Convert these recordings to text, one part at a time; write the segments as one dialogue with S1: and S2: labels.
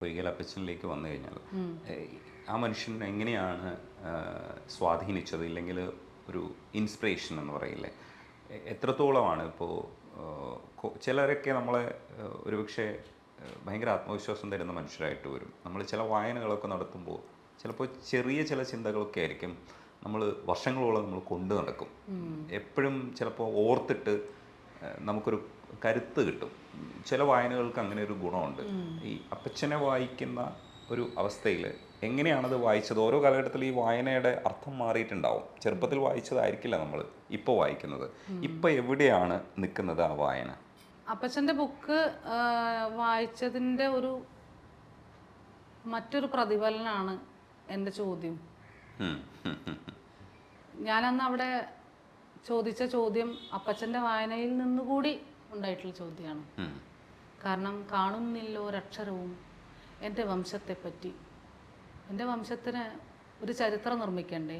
S1: പൊയ്കൽ അപ്പച്ചനിലേക്ക് വന്നു കഴിഞ്ഞാൽ ആ മനുഷ്യൻ എങ്ങനെയാണ് സ്വാധീനിച്ചത്, ഇല്ലെങ്കിൽ ഒരു ഇൻസ്പിറേഷൻ എന്ന് പറയില്ലേ, എത്രത്തോളമാണ് ഇപ്പോൾ ചിലരൊക്കെ നമ്മളെ ഒരുപക്ഷെ ഭയങ്കര ആത്മവിശ്വാസം തരുന്ന മനുഷ്യരായിട്ട് വരും. നമ്മൾ ചില വായനകളൊക്കെ നടത്തുമ്പോൾ ചിലപ്പോൾ ചെറിയ ചില ചിന്തകളൊക്കെ ആയിരിക്കും നമ്മൾ വർഷങ്ങളോളം നമ്മൾ കൊണ്ടു നടക്കും. എപ്പോഴും ചിലപ്പോൾ ഓർത്തിട്ട് നമുക്കൊരു കരുത്ത് കിട്ടും. ചില വായനകൾക്ക് അങ്ങനെ ഒരു ഗുണമുണ്ട്. ഈ അപ്പച്ചനെ വായിക്കുന്ന ഒരു അവസ്ഥയിൽ എങ്ങനെയാണത് വായിച്ചത്? ഓരോ കാലഘട്ടത്തിൽ ഈ വായനയുടെ അർത്ഥം മാറിയിട്ടുണ്ടാവും. ചെറുപ്പത്തിൽ വായിച്ചതായിരിക്കില്ല നമ്മൾ ഇപ്പോൾ വായിക്കുന്നത്. ഇപ്പം എവിടെയാണ് നിൽക്കുന്നത് ആ വായന?
S2: അപ്പച്ചൻ്റെ ബുക്ക് വായിച്ചതിൻ്റെ മറ്റൊരു പ്രതിഫലനമാണ് എൻ്റെ ചോദ്യം. ഞാനന്ന് അവിടെ ചോദിച്ച ചോദ്യം അപ്പച്ചൻ്റെ വായനയിൽ നിന്നുകൂടി ഉണ്ടായിട്ടുള്ള ചോദ്യമാണ്. കാരണം കാണുന്നില്ല ഒരക്ഷരവും എൻ്റെ വംശത്തെപ്പറ്റി. എൻ്റെ വംശത്തിന് ഒരു ചരിത്രം നിർമ്മിക്കണ്ടേ?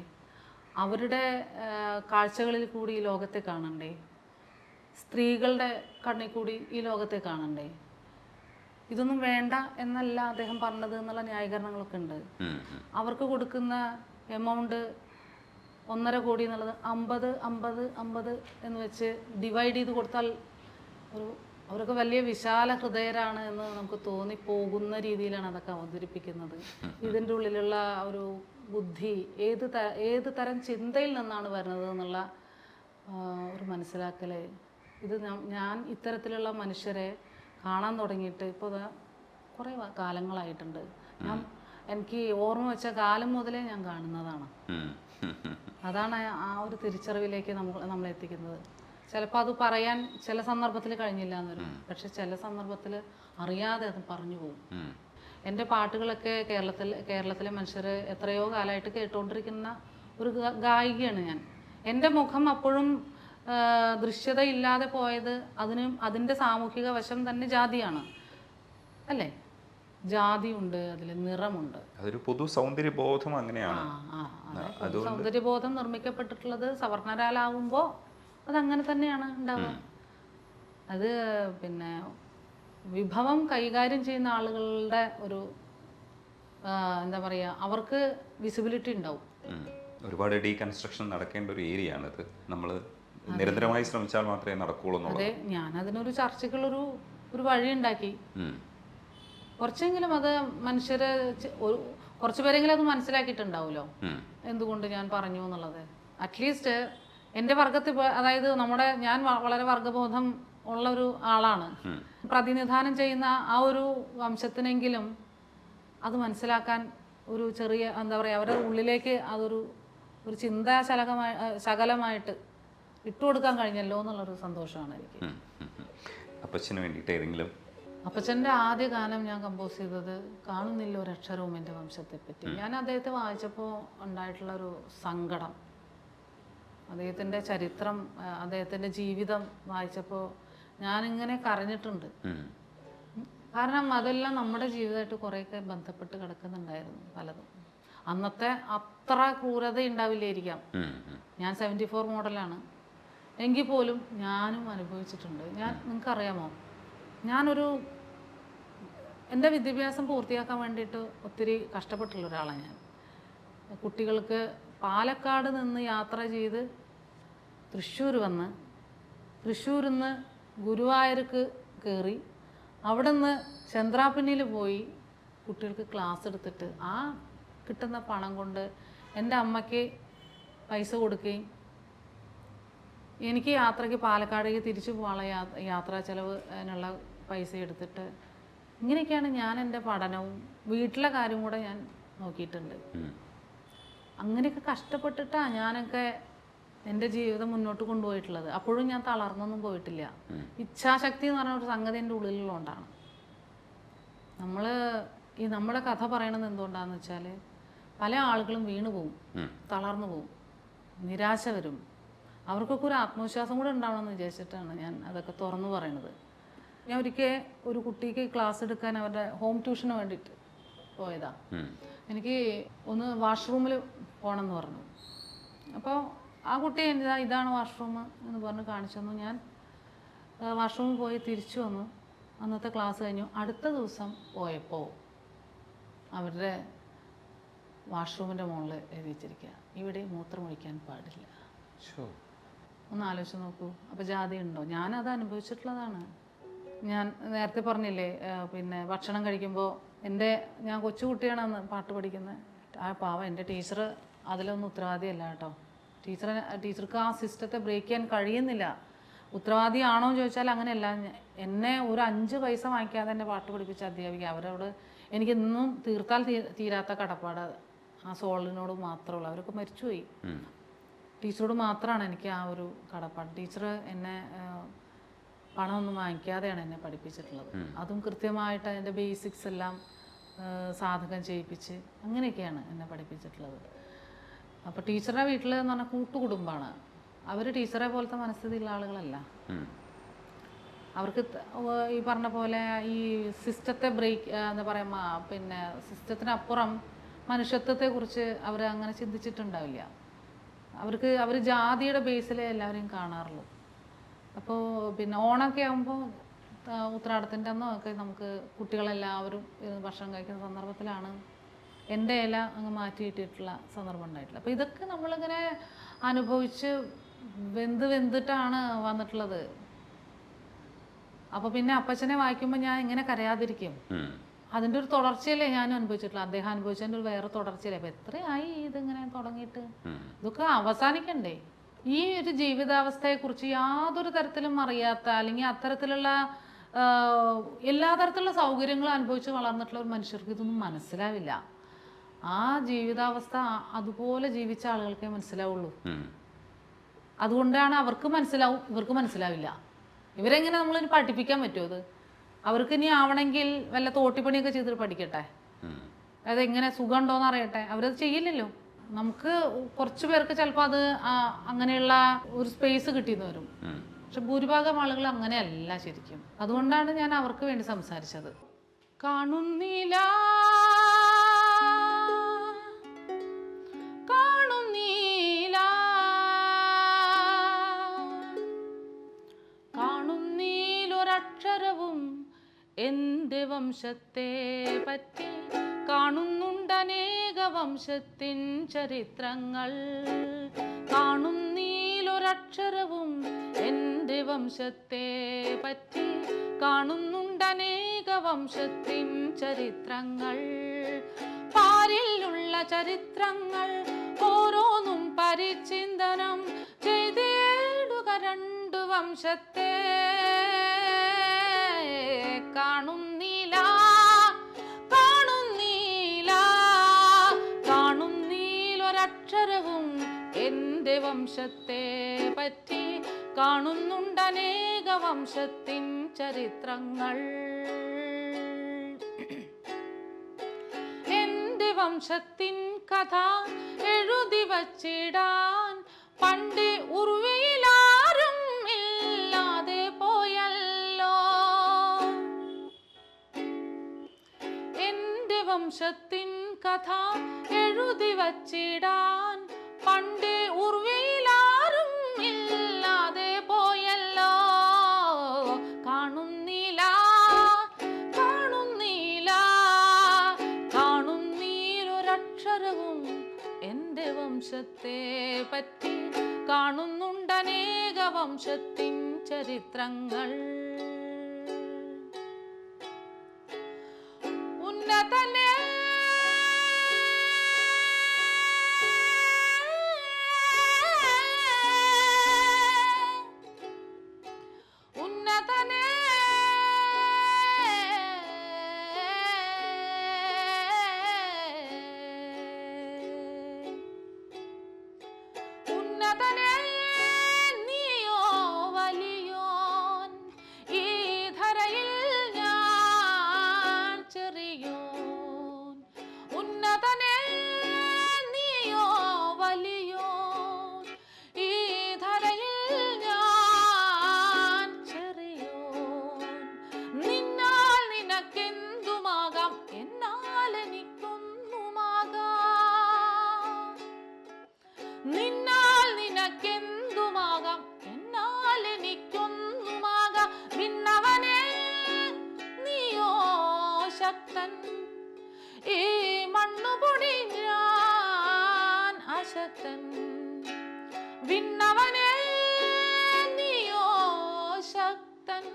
S2: അവരുടെ കാഴ്ചകളിൽ കൂടി ഈ ലോകത്തെ കാണണ്ടേ? സ്ത്രീകളുടെ കണ്ണിൽ കൂടി ഈ ലോകത്തെ കാണണ്ടേ? ഇതൊന്നും വേണ്ട എന്നല്ല അദ്ദേഹം പറഞ്ഞത് എന്നുള്ള ന്യായീകരണങ്ങളൊക്കെ ഉണ്ട്. അവർക്ക് കൊടുക്കുന്ന എമൗണ്ട് 1.5 കോടി എന്നുള്ളത് 50, 50, 50 എന്ന് വെച്ച് ഡിവൈഡ് ചെയ്ത് കൊടുത്താൽ അവരൊക്കെ വലിയ വിശാല ഹൃദയരാണ് എന്ന് നമുക്ക് തോന്നിപ്പോകുന്ന രീതിയിലാണ് അതൊക്കെ അവതരിപ്പിക്കുന്നത്. ഇതിൻ്റെ ഉള്ളിലുള്ള ഒരു ബുദ്ധി ഏത് തരം ചിന്തയിൽ നിന്നാണ് വരുന്നത് എന്നുള്ള ഒരു മനസ്സിലാക്കൽ. ഇത് ഞാൻ ഇത്തരത്തിലുള്ള മനുഷ്യരെ കാണാൻ തുടങ്ങിയിട്ട് ഇപ്പോൾ കുറേ കാലങ്ങളായിട്ടുണ്ട്. എനിക്ക് ഓർമ്മ വെച്ച കാലം മുതലേ ഞാൻ കാണുന്നതാണ്. അതാണ് ആ ഒരു തിരിച്ചറിവിലേക്ക് നമ്മളെ എത്തിക്കുന്നത്. ചിലപ്പോൾ അത് പറയാൻ ചില സന്ദർഭത്തിൽ കഴിഞ്ഞില്ല എന്ന് വരും, പക്ഷെ ചില സന്ദർഭത്തിൽ അറിയാതെ അത് പറഞ്ഞു പോകും. എൻ്റെ പാട്ടുകളൊക്കെ കേരളത്തിലെ മനുഷ്യർ എത്രയോ കാലമായിട്ട് കേട്ടുകൊണ്ടിരിക്കുന്ന ഒരു ഗായികയാണ് ഞാൻ. എൻ്റെ മുഖം അപ്പോഴും ദൃശ്യതയില്ലാതെ പോയത് അതിൻ്റെ സാമൂഹിക വശം തന്നെ ജാതിയാണ്, അല്ലേ? ജാതിയുണ്ട്, അതിൽ നിറമുണ്ട്.
S1: അതൊരു പൊതു സൗന്ദര്യബോധം അങ്ങനെയാണ്.
S2: സൗന്ദര്യബോധം നിർമ്മിക്കപ്പെട്ടിട്ടുള്ളത് സവർണരാലാവുമ്പോൾ അതങ്ങനെ തന്നെയാണ് ഉണ്ടാവുക. അത് പിന്നെ വിഭവം കൈകാര്യം ചെയ്യുന്ന ആളുകളുടെ എന്താ പറയുക, അവർക്ക് വിസിബിലിറ്റി ഉണ്ടാവും.
S1: ഒരുപാട് ഡീകൺസ്ട്രക്ഷൻ നടക്കേണ്ട ഒരു ഏരിയ ആണിത്. നമ്മൾ നിരന്തരമായി ശ്രമിച്ചാൽ മാത്രമേ നടക്കുകയുള്ളൂ.
S2: അതെ, ഞാൻ അതിനൊരു ചർച്ചയ്ക്കുള്ളൊരു വഴി ഉണ്ടാക്കി. കുറച്ചെങ്കിലും അത് മനുഷ്യരെ കുറച്ച് പേരെങ്കിലും അത് മനസ്സിലാക്കിയിട്ടുണ്ടാവുമല്ലോ എന്തുകൊണ്ട് ഞാൻ പറഞ്ഞു എന്നുള്ളത്. അറ്റ്ലീസ്റ്റ് എൻ്റെ വർഗത്തിൽ, അതായത് ഞാൻ വളരെ വർഗബോധം ഉള്ള ഒരു ആളാണ്. പ്രതിനിധാനം ചെയ്യുന്ന ആ ഒരു വംശത്തിനെങ്കിലും അത് മനസ്സിലാക്കാൻ ഒരു ചെറിയ എന്താ പറയുക, അവരുടെ ഉള്ളിലേക്ക് അതൊരു ശകലമായിട്ട് ഇട്ടുകൊടുക്കാൻ കഴിഞ്ഞല്ലോ എന്നുള്ളൊരു സന്തോഷമാണ് എനിക്ക്.
S1: അപ്പച്ചന് വേണ്ടിയിട്ട് ഏതെങ്കിലും?
S2: അപ്പച്ചൻ്റെ ആദ്യ ഗാനം ഞാൻ കമ്പോസ് ചെയ്തത് കാണുന്നില്ല ഒരക്ഷരവും എൻ്റെ വംശത്തെപ്പറ്റി. ഞാൻ അദ്ദേഹത്തെ വായിച്ചപ്പോൾ ഉണ്ടായിട്ടുള്ളൊരു സങ്കടം, അദ്ദേഹത്തിൻ്റെ ചരിത്രം, അദ്ദേഹത്തിൻ്റെ ജീവിതം വായിച്ചപ്പോൾ ഞാനിങ്ങനെ കരഞ്ഞിട്ടുണ്ട്. കാരണം അതെല്ലാം നമ്മുടെ ജീവിതമായിട്ട് കുറേയൊക്കെ ബന്ധപ്പെട്ട് കിടക്കുന്നുണ്ടായിരുന്നു പലതും. അന്നത്തെ അത്ര ക്രൂരത ഉണ്ടാവില്ലായിരിക്കാം. ഞാൻ 74 മോഡലാണ്, എങ്കിൽ പോലും ഞാനും അനുഭവിച്ചിട്ടുണ്ട്. നിങ്ങൾക്കറിയാമോ, എൻ്റെ വിദ്യാഭ്യാസം പൂർത്തിയാക്കാൻ വേണ്ടിയിട്ട് ഒത്തിരി കഷ്ടപ്പെട്ടുള്ള ഒരാളാണ് ഞാൻ. കുട്ടികൾക്ക് പാലക്കാട് നിന്ന് യാത്ര ചെയ്ത് തൃശ്ശൂർ വന്ന്, തൃശ്ശൂരിൽ നിന്ന് ഗുരുവായൂർക്ക് കയറി, അവിടെ നിന്ന് ചന്ദ്രാപിന്നിയിൽ പോയി കുട്ടികൾക്ക് ക്ലാസ് എടുത്തിട്ട് ആ കിട്ടുന്ന പണം കൊണ്ട് എൻ്റെ അമ്മയ്ക്ക് പൈസ കൊടുക്കുകയും എനിക്ക് യാത്രയ്ക്ക് പാലക്കാടേക്ക് തിരിച്ചു പോകാനുള്ള യാത്രാ ചിലവ് അതിനുള്ള പൈസ എടുത്തിട്ട് ഇങ്ങനെയൊക്കെയാണ് ഞാൻ എൻ്റെ പഠനവും വീട്ടിലെ കാര്യം കൂടെ ഞാൻ നോക്കിയിട്ടുണ്ട്. അങ്ങനെയൊക്കെ കഷ്ടപ്പെട്ടിട്ടാണ് ഞാനൊക്കെ എൻ്റെ ജീവിതം മുന്നോട്ട് കൊണ്ടുപോയിട്ടുള്ളത്. അപ്പോഴും ഞാൻ തളർന്നൊന്നും പോയിട്ടില്ല. ഇച്ഛാശക്തി എന്ന് പറഞ്ഞ ഒരു സംഗതി എൻ്റെ ഉള്ളിലുള്ളതുകൊണ്ടാണ്. നമ്മുടെ കഥ പറയണത് എന്തുകൊണ്ടാണെന്ന് വെച്ചാൽ പല ആളുകളും വീണു പോവും, തളർന്നു പോവും, നിരാശ വരും. അവർക്കൊക്കെ ഒരു ആത്മവിശ്വാസം കൂടെ ഉണ്ടാവണമെന്ന് വിചാരിച്ചിട്ടാണ് ഞാൻ അതൊക്കെ തുറന്നു പറയണത്. ഞാൻ ഒരിക്കൽ ഒരു കുട്ടിക്ക് ക്ലാസ് എടുക്കാൻ അവരുടെ ഹോം ട്യൂഷന് വേണ്ടിയിട്ട് പോയതാ. എനിക്ക് ഒന്ന് വാഷ്റൂമിൽ പോകണമെന്ന് പറഞ്ഞു. അപ്പോൾ ആ കുട്ടി ഇതാണ് വാഷ്റൂം എന്ന് പറഞ്ഞ് കാണിച്ചു തന്നു. ഞാൻ വാഷ്റൂമിൽ പോയി തിരിച്ചു വന്നു. അന്നത്തെ ക്ലാസ് കഴിഞ്ഞു. അടുത്ത ദിവസം പോയപ്പോൾ അവരുടെ വാഷ്റൂമിൻ്റെ മുകളിൽ എഴുതി വെച്ചിരിക്കുക, ഇവിടെ മൂത്രമൊഴിക്കാൻ പാടില്ല. ഒന്ന് ആലോചിച്ച് നോക്കൂ. അപ്പോൾ ജാതി ഉണ്ടോ? ഞാനത് അനുഭവിച്ചിട്ടുള്ളതാണ്. ഞാൻ നേരത്തെ പറഞ്ഞില്ലേ, പിന്നെ ഭക്ഷണം കഴിക്കുമ്പോൾ ഞാൻ കൊച്ചുകുട്ടിയാണ് അന്ന് പാട്ട് പഠിക്കുന്നത്. ആ പാവം എൻ്റെ ടീച്ചർ അതിലൊന്നും ഉത്തരവാദിയല്ല കേട്ടോ. ടീച്ചർക്ക് ആ സിസ്റ്റത്തെ ബ്രേക്ക് ചെയ്യാൻ കഴിയുന്നില്ല. ഉത്തരവാദിയാണോ എന്ന് ചോദിച്ചാൽ അങ്ങനെയല്ല. എന്നെ ഒരു 5 പൈസ വാങ്ങിക്കാതെ എന്നെ പാട്ട് പഠിപ്പിച്ച അധ്യാപിക, അവരോട് എനിക്കിന്നും തീർത്താൽ തീരാത്ത കടപ്പാട് ആ സോളിനോട് മാത്രമുള്ളൂ. അവരൊക്കെ മരിച്ചുപോയി. ടീച്ചറോട് മാത്രമാണ് എനിക്ക് ആ ഒരു കടപ്പാട്. ടീച്ചർ എന്നെ പണമൊന്നും വാങ്ങിക്കാതെയാണ് എന്നെ പഠിപ്പിച്ചിട്ടുള്ളത്. അതും കൃത്യമായിട്ട് അതിൻ്റെ ബേസിക്സ് എല്ലാം സാധകം ചെയ്യിപ്പിച്ച് അങ്ങനെയൊക്കെയാണ് എന്നെ പഠിപ്പിച്ചിട്ടുള്ളത്. അപ്പോൾ ടീച്ചറുടെ വീട്ടിൽ എന്ന് പറഞ്ഞാൽ കൂട്ടുകുടുംബമാണ്. അവർ ടീച്ചറെ പോലത്തെ മനസ്ഥിതിയുള്ള ആളുകളല്ല. അവർക്ക് ഈ പറഞ്ഞ പോലെ ഈ സിസ്റ്റത്തെ ബ്രേക്ക് എന്താ പറയുക, പിന്നെ സിസ്റ്റത്തിനപ്പുറം മനുഷ്യത്വത്തെക്കുറിച്ച് അവർ അങ്ങനെ ചിന്തിച്ചിട്ടുണ്ടാവില്ല. അവർ ജാതിയുടെ ബേസിലേ എല്ലാവരെയും കാണാറുള്ളൂ. അപ്പോൾ പിന്നെ ഓണമൊക്കെ ആകുമ്പോൾ ഉത്രാടത്തിൻ്റെ അന്നോ ഒക്കെ നമുക്ക് കുട്ടികളെല്ലാവരും ഭക്ഷണം കഴിക്കുന്ന സന്ദർഭത്തിലാണ് എൻ്റെ ഇല അങ്ങ് മാറ്റിയിട്ടിട്ടുള്ള സന്ദർഭം ഉണ്ടായിട്ടില്ല. അപ്പോൾ ഇതൊക്കെ നമ്മളിങ്ങനെ അനുഭവിച്ച് വെന്തിട്ടാണ് വന്നിട്ടുള്ളത്. അപ്പോൾ പിന്നെ അപ്പച്ചനെ വായിക്കുമ്പോൾ ഞാൻ ഇങ്ങനെ കരയാതിരിക്കും. അതിൻ്റെ ഒരു തുടർച്ചയല്ലേ ഞാനും അനുഭവിച്ചിട്ടുള്ള. അദ്ദേഹം അനുഭവിച്ചതിൻ്റെ ഒരു വേറെ തുടർച്ചയല്ലേ. അപ്പോൾ എത്രയായി ഇതിങ്ങനെ തുടങ്ങിയിട്ട്? ഇതൊക്കെ അവസാനിക്കണ്ടേ? ഈ ഒരു ജീവിതാവസ്ഥയെക്കുറിച്ച് യാതൊരു തരത്തിലും അറിയാത്ത, അല്ലെങ്കിൽ അത്തരത്തിലുള്ള എല്ലാ തരത്തിലുള്ള സൗകര്യങ്ങളും അനുഭവിച്ച് വളർന്നിട്ടുള്ള ഒരു മനുഷ്യർക്ക് ഇതൊന്നും മനസ്സിലാവില്ല. ആ ജീവിതാവസ്ഥ അതുപോലെ ജീവിച്ച ആളുകൾക്കേ മനസ്സിലാവുള്ളൂ. അതുകൊണ്ടാണ് അവർക്ക് മനസ്സിലാവും, ഇവർക്ക് മനസ്സിലാവില്ല. ഇവരെങ്ങനെ നമ്മളിനി പഠിപ്പിക്കാൻ പറ്റുമോ? അത് അവർക്ക് ഇനി ആവണമെങ്കിൽ വല്ല തോട്ടിപ്പണിയൊക്കെ ചെയ്തിട്ട് പഠിക്കട്ടെ. അതെങ്ങനെ സുഖം ഉണ്ടോയെന്ന് അറിയട്ടെ. അവരത് ചെയ്യില്ലല്ലോ. നമുക്ക് കുറച്ച് പേർക്ക് ചിലപ്പോൾ അത് അങ്ങനെയുള്ള ഒരു സ്പേസ് കിട്ടിയെന്ന് വരും. പക്ഷെ ഭൂരിഭാഗം ആളുകൾ അങ്ങനെയല്ല ശരിക്കും. അതുകൊണ്ടാണ് ഞാൻ അവർക്ക് വേണ്ടി സംസാരിച്ചത്. കാണുന്നില്ല കാണുന്നീലൊരക്ഷരവും എൻ്റെ വംശത്തെ പറ്റി, കാണുന്നുണ്ടനേക വംശത്തിൻ ചരിത്രങ്ങൾ. കാണുന്നീലൊരക്ഷരവും എൻ്റെ വംശത്തെ പറ്റി, കാണുന്നുണ്ടനേക വംശത്തിൻ ചരിത്രങ്ങൾ. പാരിലുള്ള ചരിത്രങ്ങൾ ഓരോന്നും പരിചിന്തനം ചെയ്തേടുക 2 വംശത്തെ. കാണുന്നില്ല കാണുന്നീലൊരക്ഷരവും എൻ്റെ വംശത്തെ പറ്റി, കാണുന്നുണ്ടനേക വംശത്തിൻ ചരിത്രങ്ങൾ. എൻ്റെ വംശത്തിൻ കഥ എഴുതി വച്ചിടാൻ പണ്ട് ഉർവിയിലാരും ഇല്ലാതെ പോയല്ലോ. എൻ്റെ വംശത്തിൻ കഥ എഴുതി വച്ചിടാൻ പണ്ട് ഉർവിയിലാരും ഇല്ലാതെ പോയല്ലോ. കാണുന്നില്ല കാണുന്നീലൊരക്ഷരവും എൻ്റെ വംശത്തെ പറ്റി, കാണുന്നുണ്ടനേക വംശത്തിൻ ചരിത്രങ്ങൾ. ഉന്നതനെ നീയോ വലിയോൻ, ഈ ധരയിൽ ഞാൻ ചെറിയോൻ. ഉന്നതനെ നീയോ വലിയോൻ, ഈ ധരയിൽ ഞാൻ ചെറിയോൻ. നിന്നാൽ നിനക്കെന്തുമാകാം, എന്നാൽ എനിക്കൊന്നുമാകാം. നിന്നാൽ നിനക്കെന്തുമാകാം, എന്നാൽ എനിക്കൊന്നുമാകാം. ഭിന്നവനെ നീയോ ശക്തൻ, ഈ ശക്തൻ, വിണ്ണവനേ നീയോ ശക്തൻ,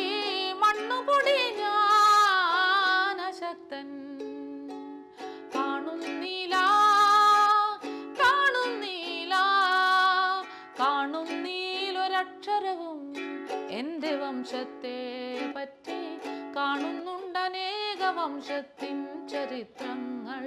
S2: ഈ മണ്ണുപൊടി ഞാൻ അശക്തൻ. കാണുന്നില്ല കാണുന്നീലൊരക്ഷരവും എൻ്റെ വംശത്തെ പറ്റി, കാണുന്നുണ്ടനേക വംശത്തിൻ ചരിത്രങ്ങൾ.